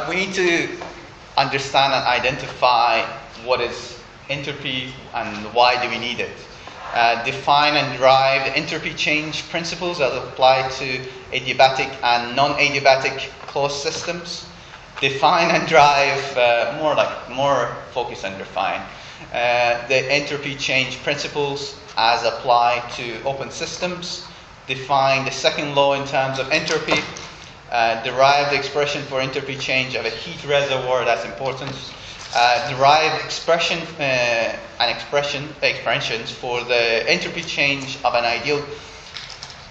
We need to understand and identify what is entropy and why do we need it. Define and derive the entropy change principles that apply to adiabatic and non-adiabatic closed systems. Define and drive, more focus and define, the entropy change principles as applied to open systems. Define the second law in terms of entropy. Derive the expression for entropy change of a heat reservoir, that's important. Derive expressions for the entropy change of an ideal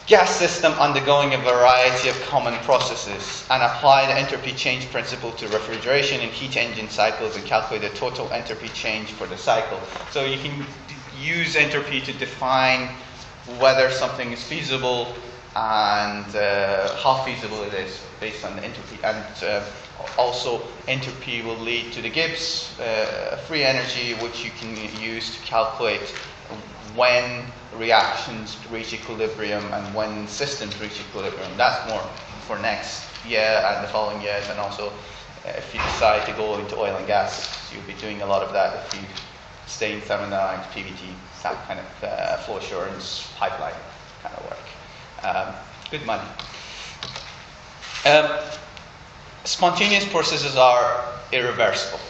gas system undergoing a variety of common processes, and apply the entropy change principle to refrigeration and heat engine cycles and calculate the total entropy change for the cycle. So you can use entropy to define whether something is feasible and how feasible it is based on the entropy. And also entropy will lead to the Gibbs free energy, which you can use to calculate when reactions reach equilibrium and when systems reach equilibrium. That's more for next year and the following years, and also if you decide to go into oil and gas, you'll be doing a lot of that if you stay in thermodynamics, PVT, that kind of flow assurance, pipeline kind of work. Good money. Spontaneous processes are irreversible.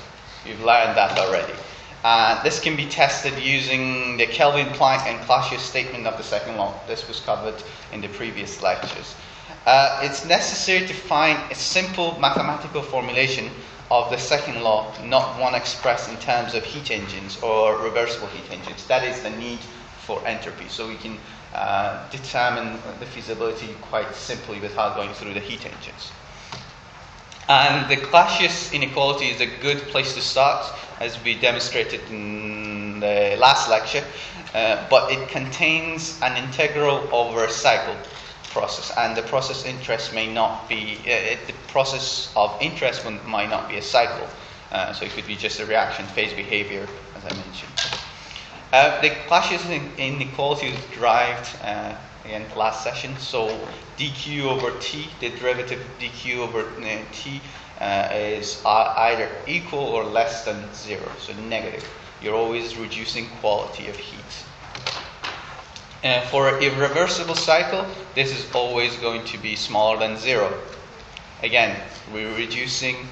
You've learned that already. This can be tested using the Kelvin, Planck, and Clausius statement of the second law. This was covered in the previous lectures. It's necessary to find a simple mathematical formulation of the second law, not one expressed in terms of heat engines or reversible heat engines. That is the need for entropy. So we can determine the feasibility quite simply without going through the heat engines. And the Clausius inequality is a good place to start, as we demonstrated in the last lecture, but it contains an integral over a cycle process, and the process interest may not be, the process of interest might not be a cycle, so it could be just a reaction phase behavior, as I mentioned. The Clausius inequality was derived in the last session. So dq over t, the derivative of dq over t is either equal or less than 0, so negative. You're always reducing quality of heat. For an irreversible cycle, this is always going to be smaller than 0. Again, we're reducing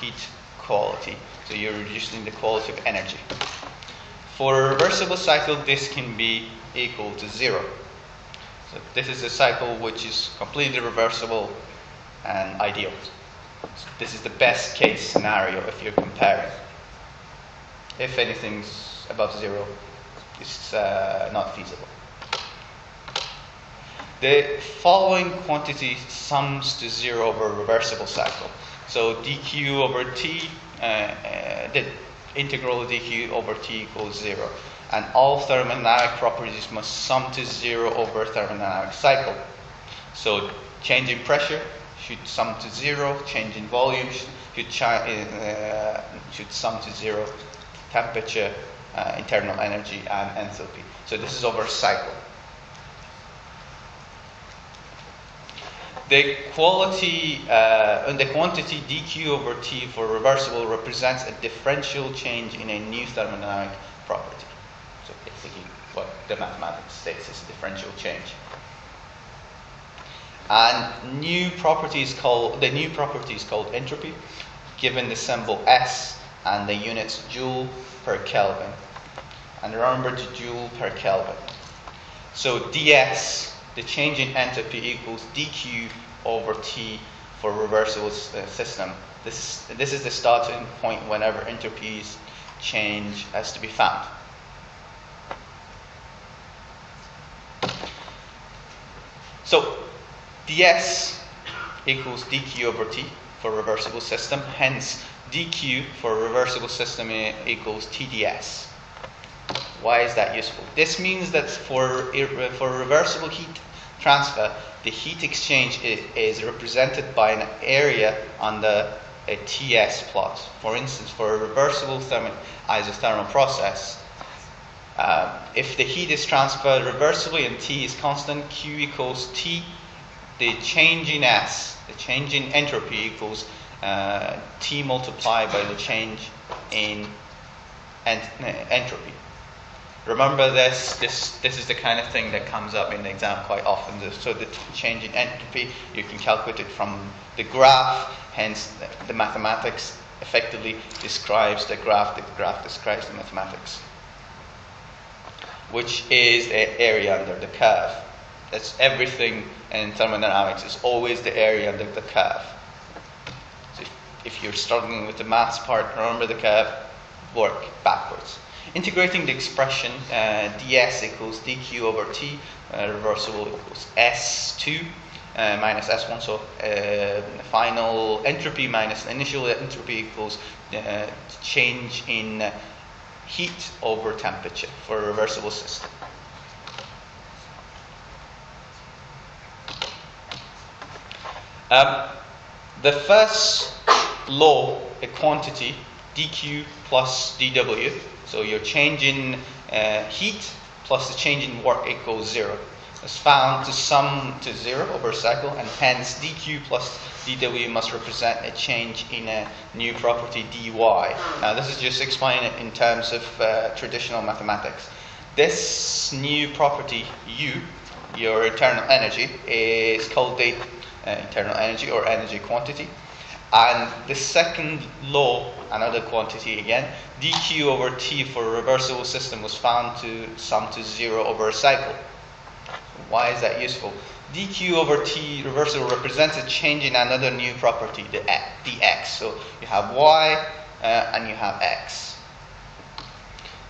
heat quality, so you're reducing the quality of energy. For a reversible cycle, this can be equal to 0. So this is a cycle which is completely reversible and ideal. So this is the best case scenario if you're comparing. If anything's above 0, it's not feasible. The following quantity sums to 0 over a reversible cycle. So dq over t, the integral of dq over t equals 0. And all thermodynamic properties must sum to 0 over a thermodynamic cycle. So change in pressure should sum to 0, change in volume should sum to 0, temperature, internal energy, and enthalpy. So this is over a cycle. The quantity dq over t for reversible represents a differential change in a new thermodynamic property. So basically what the mathematics states is a differential change. And the new property is called entropy, given the symbol S and the units joule per Kelvin. And remember the joule per Kelvin. So ds, the change in entropy, equals dq over t for a reversible system. This is the starting point whenever entropies change has to be found. So ds equals dq over t for a reversible system. Hence, dq for a reversible system equals tds. Why is that useful? This means that for reversible heat transfer, the heat exchange is represented by an area on the TS plot. For instance, for a reversible isothermal process, if the heat is transferred reversibly and T is constant, Q equals T, the change in S, the change in entropy equals T multiplied by the change in entropy. Remember this is the kind of thing that comes up in the exam quite often. So the change in entropy, you can calculate it from the graph, hence the mathematics effectively describes the graph describes the mathematics, which is the area under the curve. That's everything in thermodynamics, is always the area under the curve. So if you're struggling with the maths part, remember the curve, work backwards. Integrating the expression ds equals dq over t, reversible equals s2 minus s1, so final entropy minus initial entropy equals change in heat over temperature for a reversible system. The first law, a quantity, dq plus dw, so your change in heat plus the change in work equals 0, is found to sum to 0 over a cycle, and hence dq plus dw must represent a change in a new property dy. Now this is just explaining it in terms of traditional mathematics. This new property u, your internal energy, is called the internal energy or energy quantity. And the second law, another quantity again, dq over t for a reversible system was found to sum to 0 over a cycle. Why is that useful? dq over t reversible represents a change in another new property, the x. So you have y and you have x.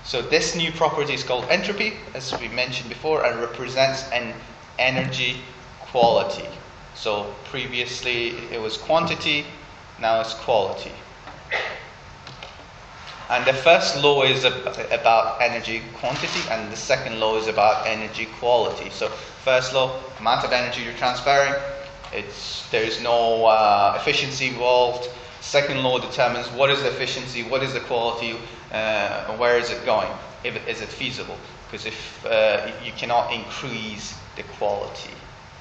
So this new property is called entropy, as we mentioned before, and represents an energy quality. So previously it was quantity, now it's quality. And the first law is about energy quantity, and the second law is about energy quality. So first law, amount of energy you're transferring, there is no efficiency involved. Second law determines what is the efficiency, what is the quality, where is it going, is it feasible? Because if you cannot increase the quality,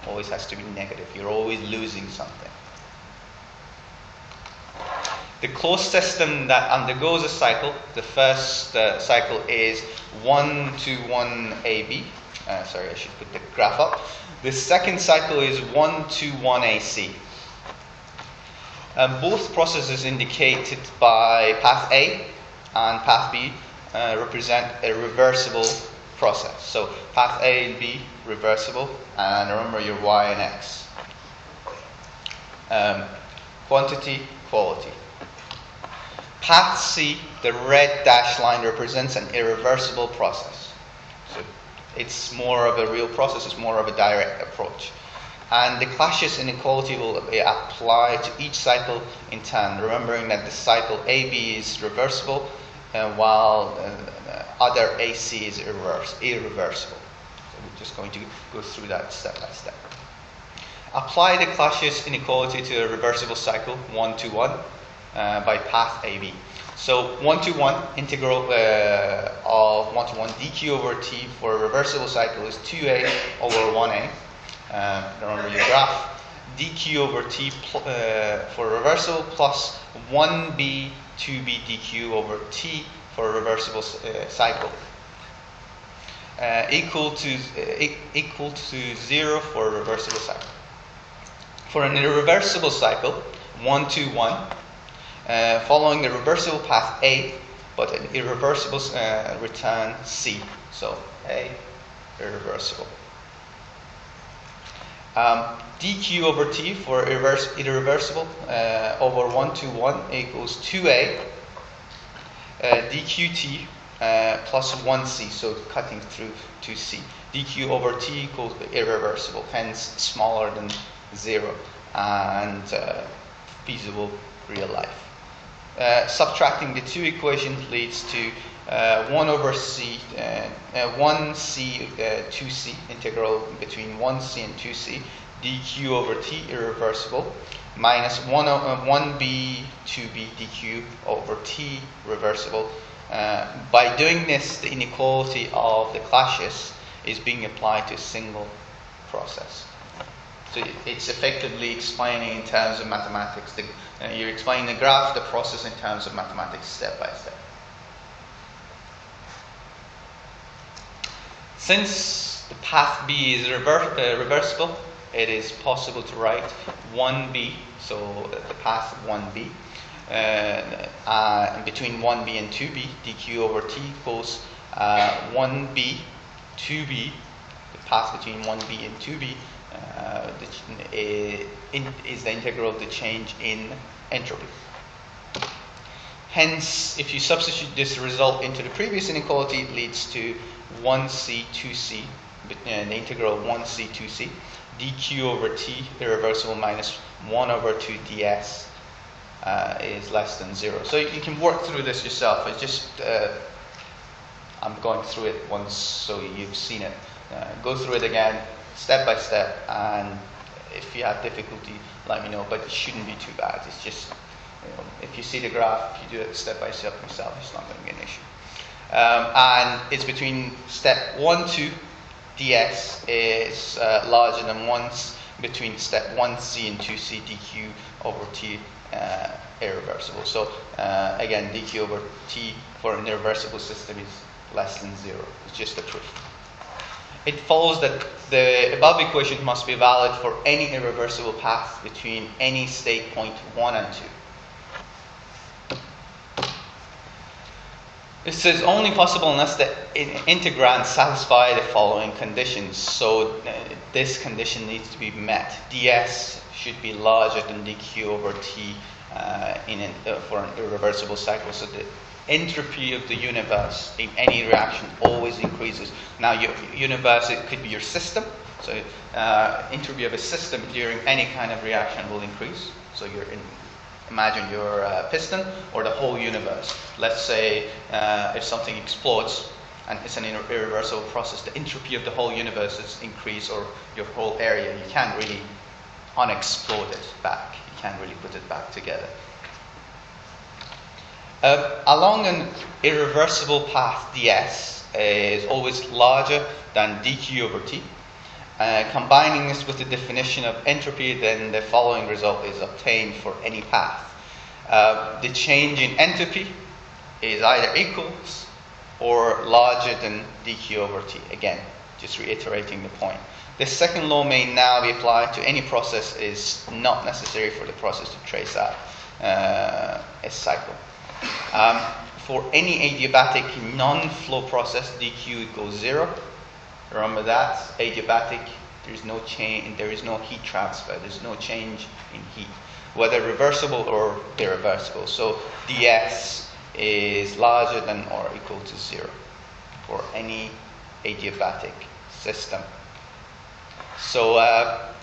always has to be negative. You're always losing something. The closed system that undergoes a cycle, the first cycle is 1 to 1 AB. Sorry, I should put the graph up. The second cycle is 1 to 1 AC. Both processes indicated by path A and path B represent a reversible process. So path A and B, reversible, and remember your y and x. Quantity, quality. Path C, the red dashed line, represents an irreversible process. So it's more of a real process, it's more of a direct approach. And the Clashes inequality will apply to each cycle in turn, remembering that the cycle AB is reversible, while other AC is irreversible. So we're just going to go through that step by step. Apply the Clashes inequality to a reversible cycle, 1 to 1. By path AB. So 1 to 1 integral of 1 to 1 dq over t for a reversible cycle is 2a over 1a. Remember your graph. dq over t for reversible plus 1b 2b dq over t for a reversible cycle. Equal to 0 for a reversible cycle. For an irreversible cycle, 1 to 1. Following the reversible path A, but an irreversible return C. So A, irreversible. dq over t for irreversible over 1 to 1 equals 2a dqt plus 1c, so cutting through 2c. dq over t equals irreversible, hence smaller than 0 and feasible real life. Subtracting the two equations leads to 1 over c, 1c, 2c, integral between 1c and 2c, dq over t, irreversible, minus 1b, 2b, dq over t, reversible. By doing this, the inequality of the Clashes is being applied to a single process. So it's effectively explaining in terms of mathematics. You're explaining the graph, the process in terms of mathematics step by step. Since the path B is reversible, it is possible to write 1b, so the path 1b, between 1b and 2b, dq over t equals 1b, 2b, the path between 1b and 2b is the integral of the change in entropy. Hence, if you substitute this result into the previous inequality, it leads to 1c, 2c, the integral of 1c, 2c, dq over t, irreversible, minus 1 over 2 ds is less than 0. So you can work through this yourself. It's just, I'm going through it once so you've seen it. Go through it again, step by step, and if you have difficulty, let me know, but it shouldn't be too bad. It's just, if you see the graph, if you do it step by step yourself, it's not going to be an issue. And it's between step 1, 2, ds is larger than 1, between step 1c and 2c, dq over t irreversible. So again, dq over t for an irreversible system is less than 0. It's just a proof. It follows that the above equation must be valid for any irreversible path between any state point 1 and 2. This is only possible unless the integrand satisfy the following conditions. So this condition needs to be met. ds should be larger than dq over t for an irreversible cycle. So the entropy of the universe in any reaction always increases. Now, your universe, it could be your system. So entropy of a system during any kind of reaction will increase. So imagine your piston or the whole universe. Let's say if something explodes and it's an irreversible process, the entropy of the whole universe is increased, or your whole area. You can't really unexplode it back. You can't really put it back together. Along an irreversible path, ds is always larger than dq over t. Combining this with the definition of entropy, then the following result is obtained for any path. The change in entropy is either equals or larger than dq over t. Again, just reiterating the point. The second law may now be applied to any process. Is not necessary for the process to trace out a cycle. For any adiabatic non-flow process, dq equals 0. Remember that, adiabatic, there is no change, there is no heat transfer, there's no change in heat, whether reversible or irreversible. So ds is larger than or equal to 0 for any adiabatic system. So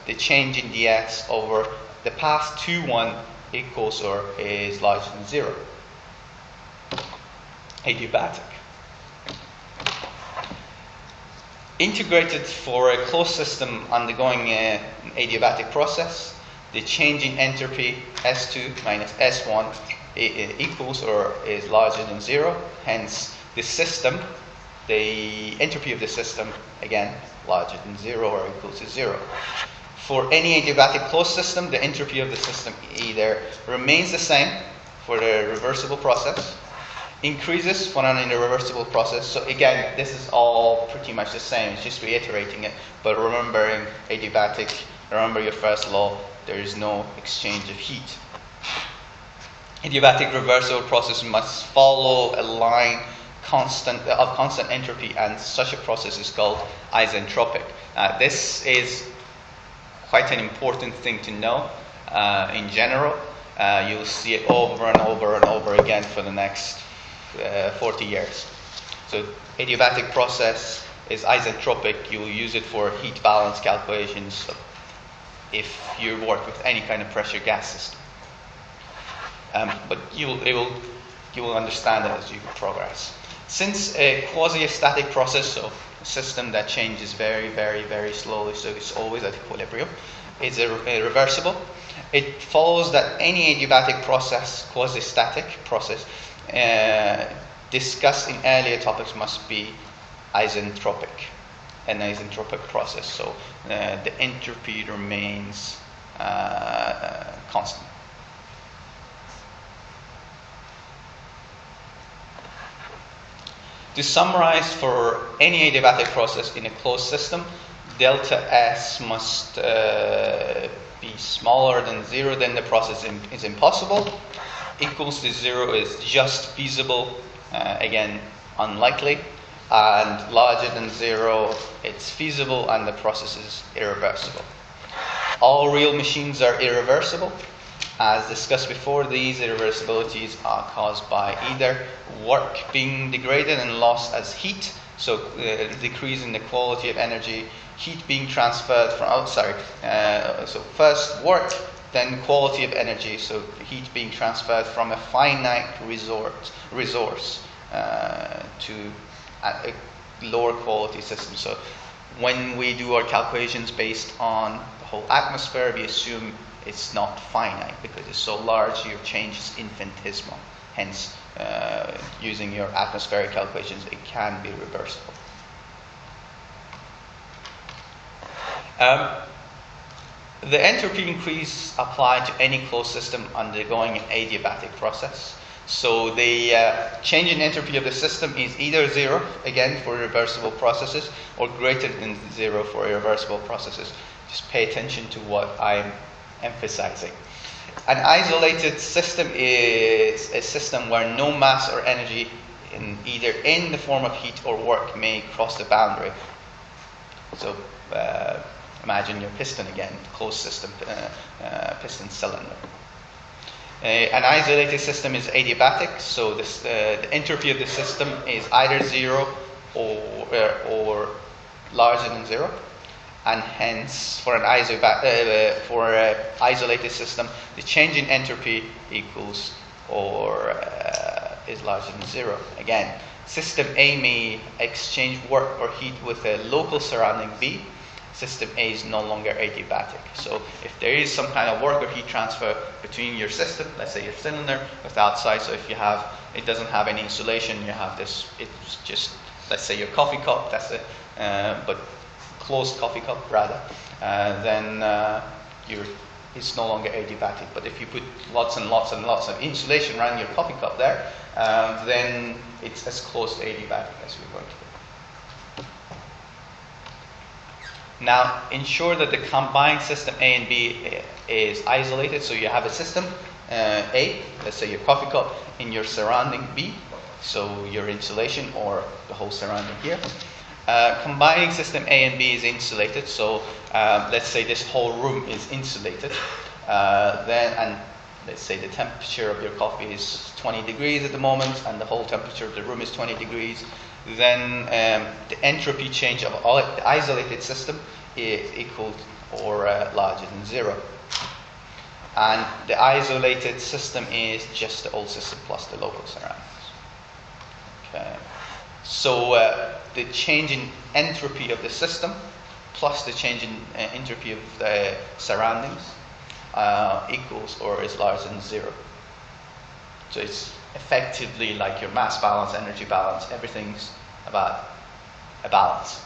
the change in ds over the path 2-1 equals or is larger than 0. Adiabatic. Integrated for a closed system undergoing an adiabatic process, the change in entropy S2 minus S1 equals or is larger than 0. Hence, the system, the entropy of the system, again, larger than 0 or equal to 0. For any adiabatic closed system, the entropy of the system either remains the same for the reversible process, increases for an irreversible process. So again, this is all pretty much the same. It's just reiterating it. But remembering adiabatic, remember your first law, there is no exchange of heat. Adiabatic reversible process must follow a line of constant entropy, and such a process is called isentropic. This is quite an important thing to know in general. You'll see it over and over and over again for the next 40 years. So adiabatic process is isentropic. You will use it for heat balance calculations if you work with any kind of pressure gas system. But you will understand it as you progress. Since a quasi-static process, so a system that changes very, very, very slowly, so it's always at equilibrium, is a reversible, it follows that any adiabatic process, quasi-static process, discussed in earlier topics must be isentropic. an isentropic process, so the entropy remains constant. To summarize, for any adiabatic process in a closed system, delta S must be smaller than 0, then the process is impossible. Equals to 0 is just feasible, again, unlikely. And larger than 0, it's feasible and the process is irreversible. All real machines are irreversible. As discussed before, these irreversibilities are caused by either work being degraded and lost as heat, so decrease in the quality of energy, heat being transferred from, so first work, then quality of energy, so heat being transferred from a finite resource to a lower quality system. So when we do our calculations based on the whole atmosphere, we assume it's not finite because it's so large, your change is infinitesimal. Hence, using your atmospheric calculations, it can be reversible. The entropy increase applied to any closed system undergoing an adiabatic process. So the change in entropy of the system is either 0, again for reversible processes, or greater than 0 for irreversible processes. Just pay attention to what I'm emphasizing. An isolated system is a system where no mass or energy either in the form of heat or work may cross the boundary. So imagine your piston again, closed system, piston cylinder. An isolated system is adiabatic, so the entropy of the system is either 0 or larger than 0. And hence, for an isolated system, the change in entropy equals or is larger than 0. Again, system A may exchange work or heat with a local surrounding B. System A is no longer adiabatic. So if there is some kind of work or heat transfer between your system, let's say your cylinder, with the outside, so if you have, it doesn't have any insulation, you have this, it's just, let's say your coffee cup, that's it, but closed coffee cup rather, then it's no longer adiabatic. But if you put lots and lots and lots of insulation around your coffee cup there, then it's as close to adiabatic as we're going to get. Now, ensure that the combined system A and B is isolated. So you have a system A, let's say your coffee cup, in your surrounding B, so your insulation or the whole surrounding here. Combining system A and B is insulated, so let's say this whole room is insulated, and let's say the temperature of your coffee is 20 degrees at the moment and the whole temperature of the room is 20 degrees, then the entropy change of the isolated system is equal or larger than 0. And the isolated system is just the old system plus the local surroundings. Okay. So the change in entropy of the system plus the change in entropy of the surroundings equals or is larger than 0. So it's effectively like your mass balance, energy balance, everything's about a balance.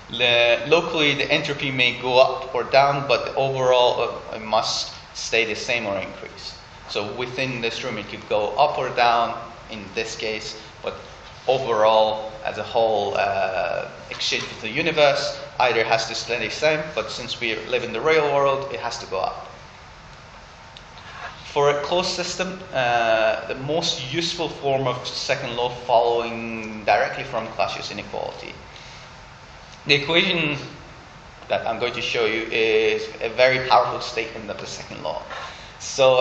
Locally, the entropy may go up or down, but the overall it must stay the same or increase. So within this room, it could go up or down in this case, but overall, as a whole, exchange with the universe either has to stay the same, but since we live in the real world, it has to go up. For a closed system, the most useful form of second law following directly from Clausius inequality. The equation that I'm going to show you is a very powerful statement of the second law. So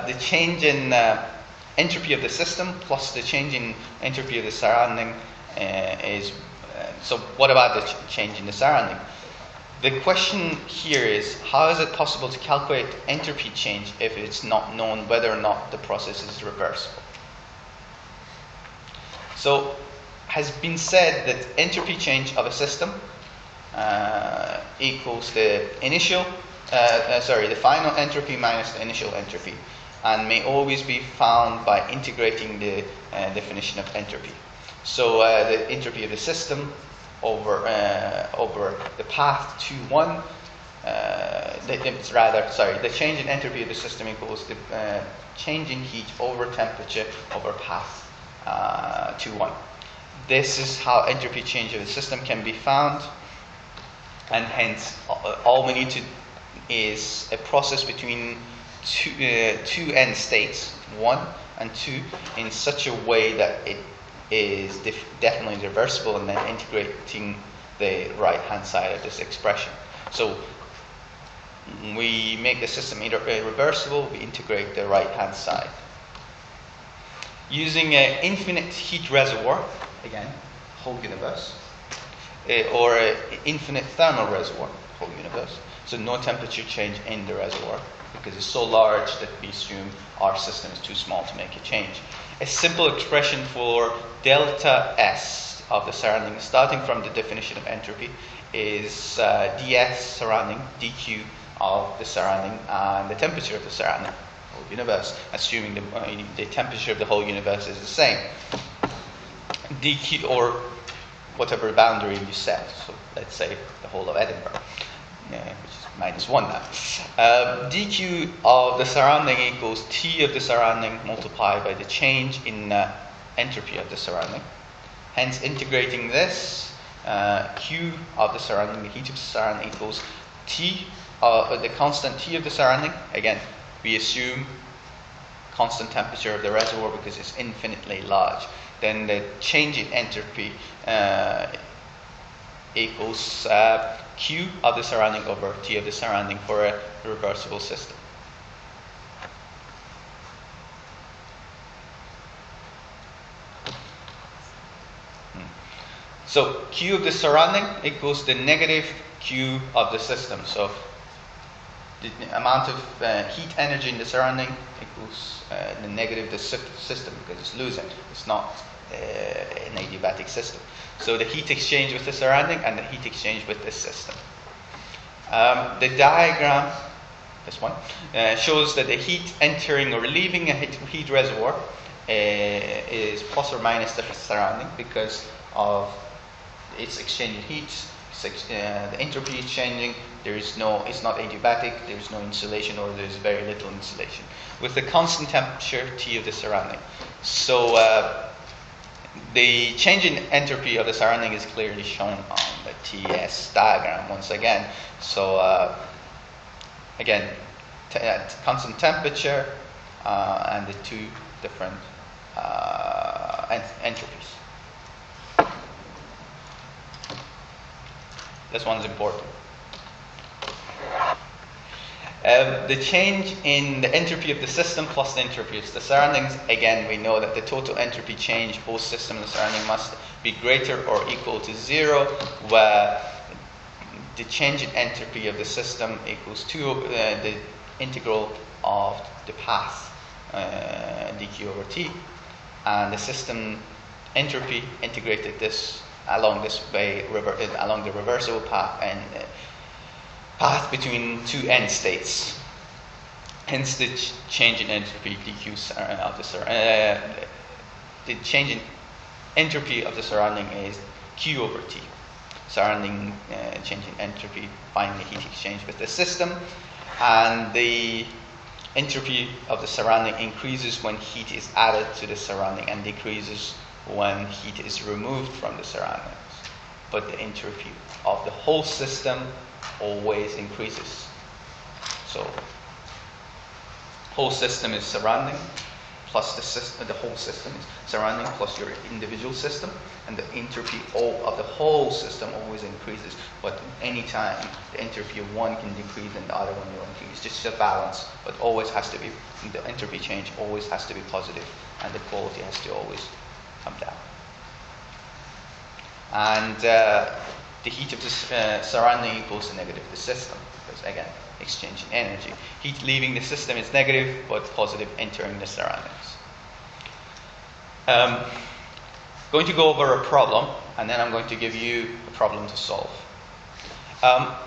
the change in entropy of the system plus the change in entropy of the surrounding is, so what about the change in the surrounding? The question here is, how is it possible to calculate entropy change if it's not known whether or not the process is reversible? So, has been said that entropy change of a system equals the the final entropy minus the initial entropy, and may always be found by integrating the definition of entropy. So the entropy of the system over the path to 1. The change in entropy of the system equals the change in heat over temperature over path to 1. This is how entropy change of the system can be found, and hence all we need to is a process between two end states, 1 and 2, in such a way that it is definitely reversible, and then integrating the right hand side of this expression. So we make the system irreversible, we integrate the right hand side. Using an infinite heat reservoir, again, whole universe, or an infinite thermal reservoir, whole universe, so no temperature change in the reservoir, because it's so large that we assume our system is too small to make a change. A simple expression for delta S of the surrounding, starting from the definition of entropy, is ds surrounding dq of the surrounding and the temperature of the surrounding whole universe, assuming the temperature of the whole universe is the same. dq, or whatever boundary you set, so let's say the whole of Edinburgh, which is -1 now. dq of the surrounding equals T of the surrounding multiplied by the change in entropy of the surrounding. Hence, integrating this, Q of the surrounding, the heat of the surrounding, equals T, the constant T of the surrounding. Again, we assume constant temperature of the reservoir because it's infinitely large. Then the change in entropy equals Q of the surrounding over T of the surrounding for a reversible system. So Q of the surrounding equals the negative Q of the system. So the amount of heat energy in the surrounding equals the negative the system, because it's losing. It's not an adiabatic system. So the heat exchange with the surrounding and the heat exchange with the system. The diagram, this one, shows that the heat entering or leaving a heat reservoir is plus or minus the surrounding because of its exchanging heat. The entropy is changing. It's not adiabatic. There is no insulation, or there is very little insulation, with the constant temperature T of the surrounding. So the change in entropy of the surrounding is clearly shown on the TS diagram once again. So again, constant temperature and the two different entropies. This one's important. The change in the entropy of the system plus the entropy of the surroundings. Again, we know that the total entropy change, both system and the surrounding, must be greater or equal to 0, where the change in entropy of the system equals the integral of the path dq over t, and the system entropy integrated this along this way, along the reversible path and path between two end states. Hence, the change in entropy dq of the change in entropy of the surrounding is q over t. Surrounding change in entropy, finding the heat exchange with the system, and the entropy of the surrounding increases when heat is added to the surrounding and decreases when heat is removed from the surroundings. But the entropy of the whole system always increases. So whole system is surrounding plus the whole system is surrounding plus your individual system, and the entropy of the whole system always increases. But any time the entropy of one can decrease and the other one will increase. It's just a balance, but always has to be, the entropy change always has to be positive, and the quality has to always come down. And the heat of the surrounding equals the negative of the system, because again, exchanging energy. Heat leaving the system is negative, but positive entering the surroundings. Going to go over a problem, and then I'm going to give you a problem to solve.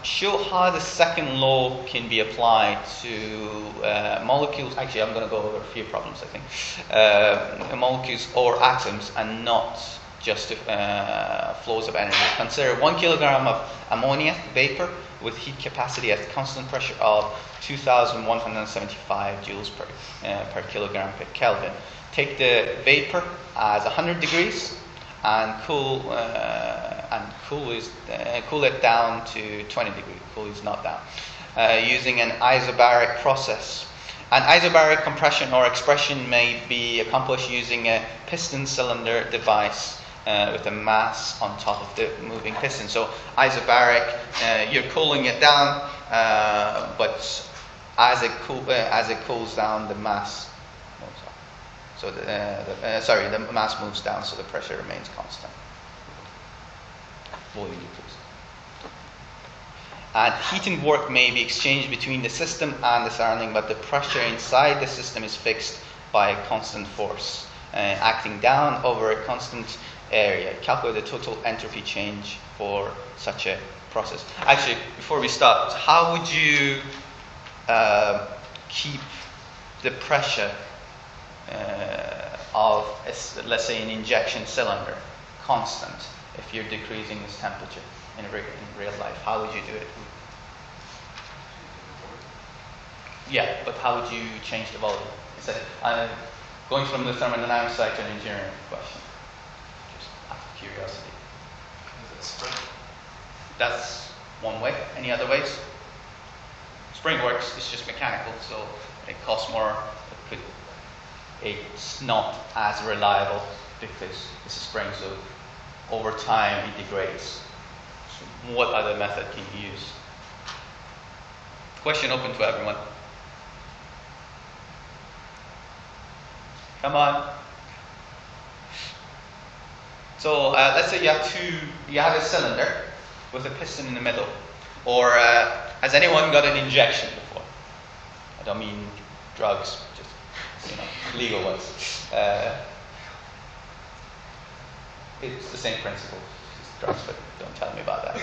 Show how the second law can be applied to molecules. Actually, I'm going to go over a few problems, I think. Molecules or atoms, and not flows of energy. Consider 1 kilogram of ammonia vapor with heat capacity at constant pressure of 2,175 joules per kilogram per Kelvin. Take the vapor as 100 degrees and cool it down to 20 degrees. Cool is not down. Using an isobaric process. An isobaric compression or expression may be accomplished using a piston cylinder device with a mass on top of the moving piston. So isobaric, you're cooling it down, but as it cools down, the mass moves up. So the mass moves down, so the pressure remains constant. Volume decreases. And heat and work may be exchanged between the system and the surrounding, but the pressure inside the system is fixed by a constant force, acting down over a constant area. Calculate the total entropy change for such a process. Actually, before we start, how would you keep the pressure of, let's say, an injection cylinder constant if you're decreasing this temperature in real life? How would you do it? Yeah, but how would you change the volume? I'm going from the thermodynamics side to an engineering question. Just out of curiosity. Is it spring? That's one way. Any other ways? Spring works, it's just mechanical, so it costs more. It's not as reliable because it's a spring, so over time it degrades. So what other method can you use? Question open to everyone. Come on. So let's say you have a cylinder with a piston in the middle. Or has anyone got an injection before? I don't mean drugs, just legal ones. It's the same principle. It's drugs, but don't tell me about that.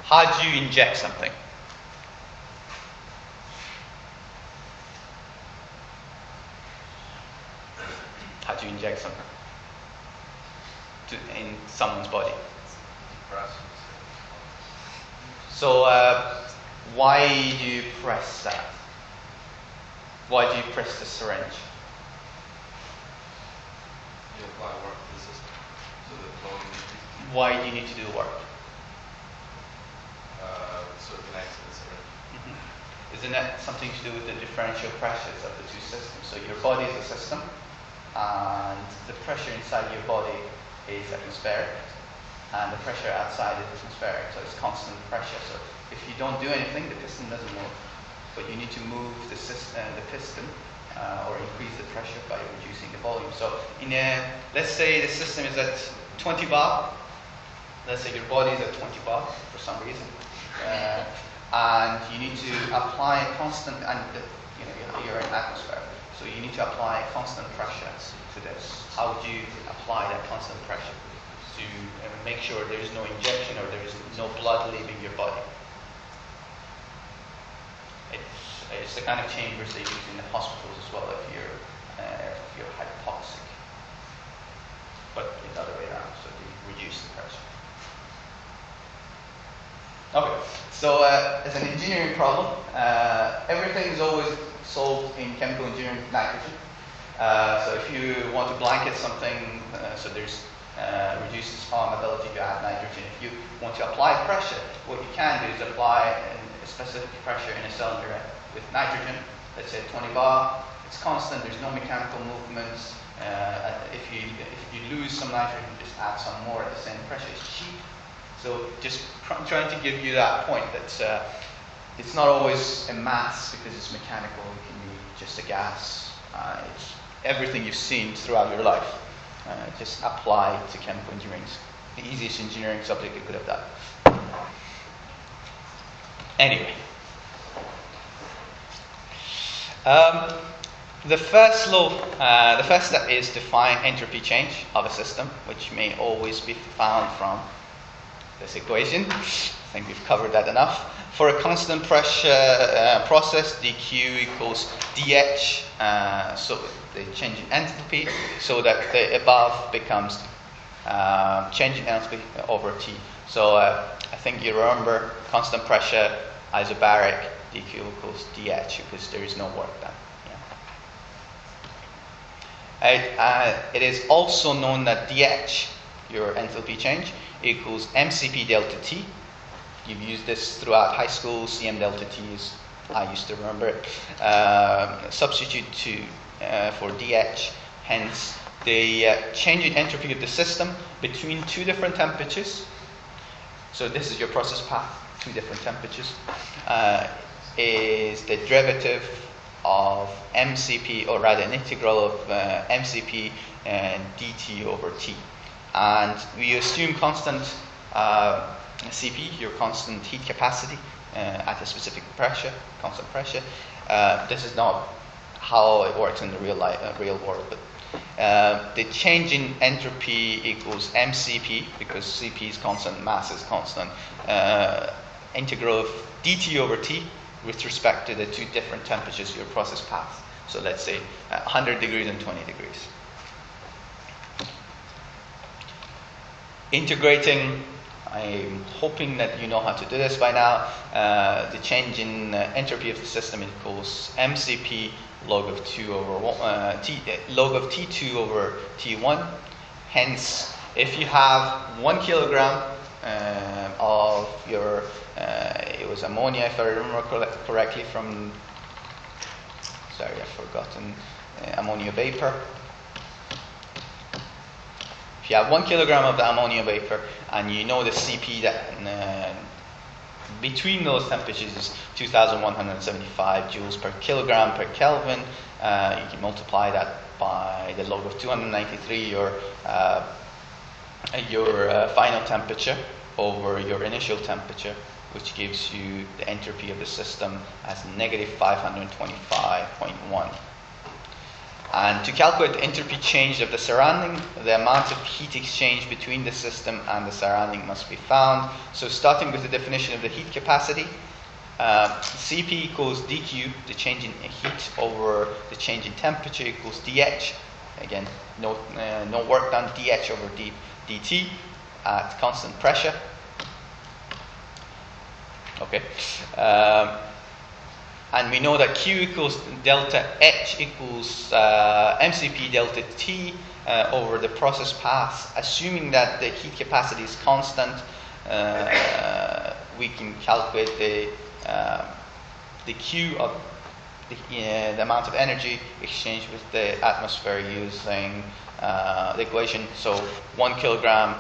How do you inject something? How do you inject something in someone's body? So why do you press that? Why do you press the syringe? You apply work to the system, so that the volume increases. Why do you need to do the work? So it connects to the syringe. Mm-hmm. Isn't that something to do with the differential pressures of the two systems? So your body is a system, and the pressure inside your body is atmospheric, and the pressure outside is atmospheric, so it's constant pressure. So if you don't do anything, the piston doesn't move. But you need to move the piston or increase the pressure by reducing the volume. So let's say the system is at 20 bar. Let's say your body is at 20 bar for some reason. And you need to apply a constant, and you're in atmosphere. So you need to apply a constant pressure to this. How would you apply that constant pressure to make sure there is no injection or there is no blood leaving your body? It's the kind of chambers they use in the hospitals as well if you're hypoxic. But the other way around, so they reduce the pressure. Okay, so as an engineering problem, everything is always solved in chemical engineering with nitrogen. So if you want to blanket something, so there's reduces flammability, you add nitrogen. If you want to apply pressure, what you can do is apply a specific pressure in a cylinder with nitrogen. Let's say 20 bar. It's constant. There's no mechanical movements. If you lose some nitrogen, just add some more at the same pressure. It's cheap. So just trying to give you that point that it's not always a mass because it's mechanical. It can be just a gas. It's everything you've seen throughout your life. Just apply to chemical engineering. The easiest engineering subject you could have done. Anyway. The first step is to find entropy change of a system, which may always be found from this equation. think we've covered that enough. For a constant pressure process, dq equals dH, so the change in enthalpy, so that the above becomes change in enthalpy over T. So I think you remember constant pressure, isobaric, dq equals dH, because there is no work done. It is also known that dH, your enthalpy change, equals mCp delta T. You've used this throughout high school. Cm delta T is, I used to remember it. Substitute for dH, hence the change in entropy of the system between two different temperatures. So this is your process path, two different temperatures, is the derivative of mCp, or rather an integral of mCp and dt over T. And we assume constant Cp, your constant heat capacity at a specific pressure, constant pressure. This is not how it works in the real world, but the change in entropy equals mCp, because Cp is constant, mass is constant, integral of dt over T with respect to the two different temperatures, your process path. So let's say 100 degrees and 20 degrees. Integrating, I'm hoping that you know how to do this by now. The change in entropy of the system equals mCp log of 2 over log of T2 over T1. Hence, if you have 1 kilogram of your it was ammonia, if I remember correctly, from, sorry, I've forgotten, ammonia vapor. If you have 1 kilogram of the ammonia vapor and you know the Cp that between those temperatures is 2,175 joules per kilogram per Kelvin, you can multiply that by the log of 293, your final temperature over your initial temperature, which gives you the entropy of the system as negative 525.1. And to calculate the entropy change of the surrounding, the amount of heat exchange between the system and the surrounding must be found. So starting with the definition of the heat capacity, Cp equals dq, the change in heat over the change in temperature, equals dH. Again, no work done, dH over dt at constant pressure. Okay. And we know that Q equals delta H equals mCp delta T over the process path. Assuming that the heat capacity is constant, we can calculate the Q of the amount of energy exchanged with the atmosphere using the equation. So 1 kilogram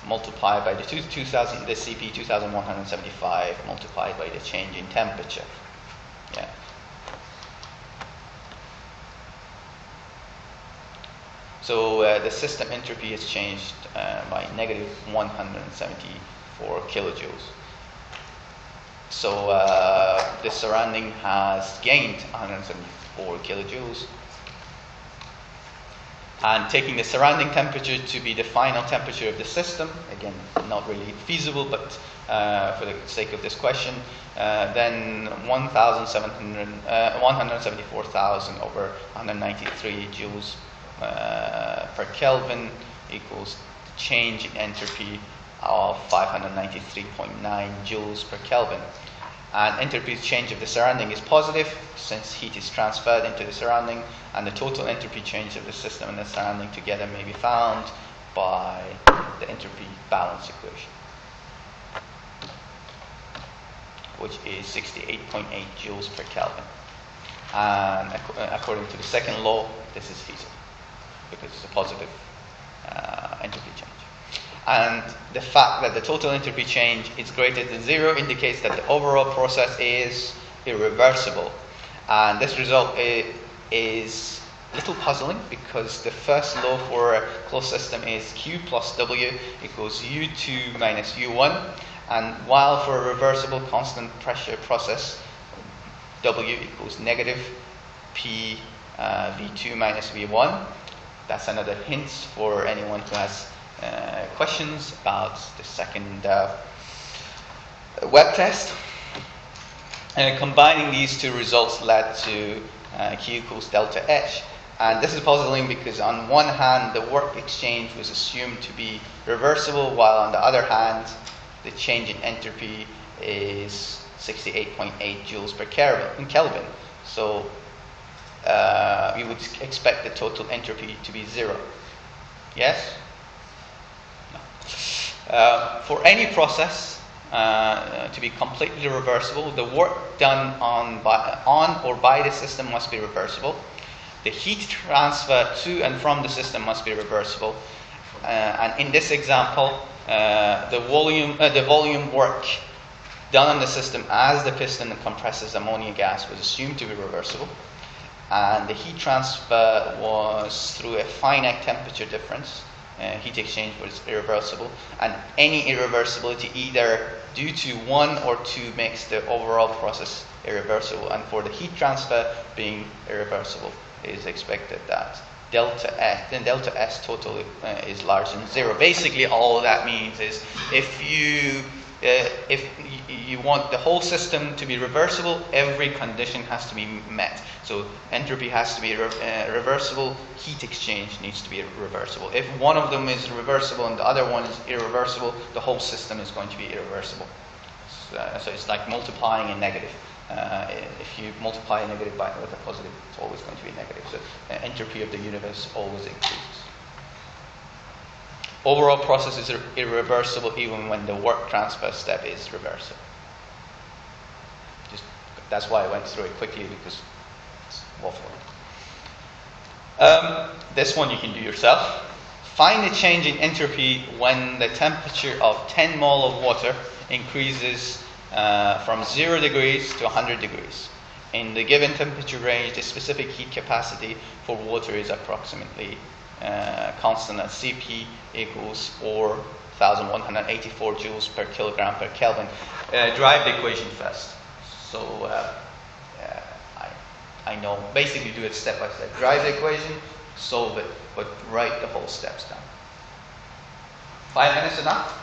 multiplied by the Cp 2175 multiplied by the change in temperature. Yeah. So the system entropy has changed by negative 174 kilojoules. So the surrounding has gained 174 kilojoules. And taking the surrounding temperature to be the final temperature of the system, again, not really feasible, but for the sake of this question, then 174,000 over 193 joules per Kelvin equals the change in entropy of 593.9 joules per Kelvin. And entropy change of the surrounding is positive, since heat is transferred into the surrounding, and the total entropy change of the system and the surrounding together may be found by the entropy balance equation, which is 68.8 joules per Kelvin. And according to the second law, this is feasible because it's a positive entropy change. And the fact that the total entropy change is greater than 0 indicates that the overall process is irreversible. And this result is a little puzzling, because the first law for a closed system is Q plus W equals U2 minus U1. And while for a reversible constant pressure process, W equals negative P V2 minus V1. That's another hint for anyone who has questions about the second web test. Combining these two results led to Q equals delta H. And this is puzzling because on one hand, the work exchange was assumed to be reversible, while on the other hand, the change in entropy is 68.8 joules per Kelvin. So you would expect the total entropy to be 0. Yes? No. For any process to be completely reversible, the work done on or by the system must be reversible. The heat transfer to and from the system must be reversible. And in this example, the volume work done on the system as the piston compresses ammonia gas was assumed to be reversible. And the heat transfer was through a finite temperature difference. Heat exchange was irreversible, and any irreversibility either due to one or two makes the overall process irreversible. And for the heat transfer being irreversible, it is expected that delta S total is larger than 0. Basically, all that means is if you want the whole system to be reversible, every condition has to be met. So entropy has to be reversible, heat exchange needs to be reversible. If one of them is reversible and the other one is irreversible, the whole system is going to be irreversible. So it's like multiplying a negative. If you multiply a negative with a positive, it's always going to be negative. So entropy of the universe always increases. Overall process is irreversible even when the work transfer step is reversible. That's why I went through it quickly, because it's waffling. This one you can do yourself. Find the change in entropy when the temperature of 10 mole of water increases from 0 degrees to 100 degrees. In the given temperature range, the specific heat capacity for water is approximately constant at Cp equals 4,184 joules per kilogram per Kelvin. Drive the equation first. So I know, basically do it step by step. Drive the equation, solve it, but write the whole steps down. 5 minutes enough?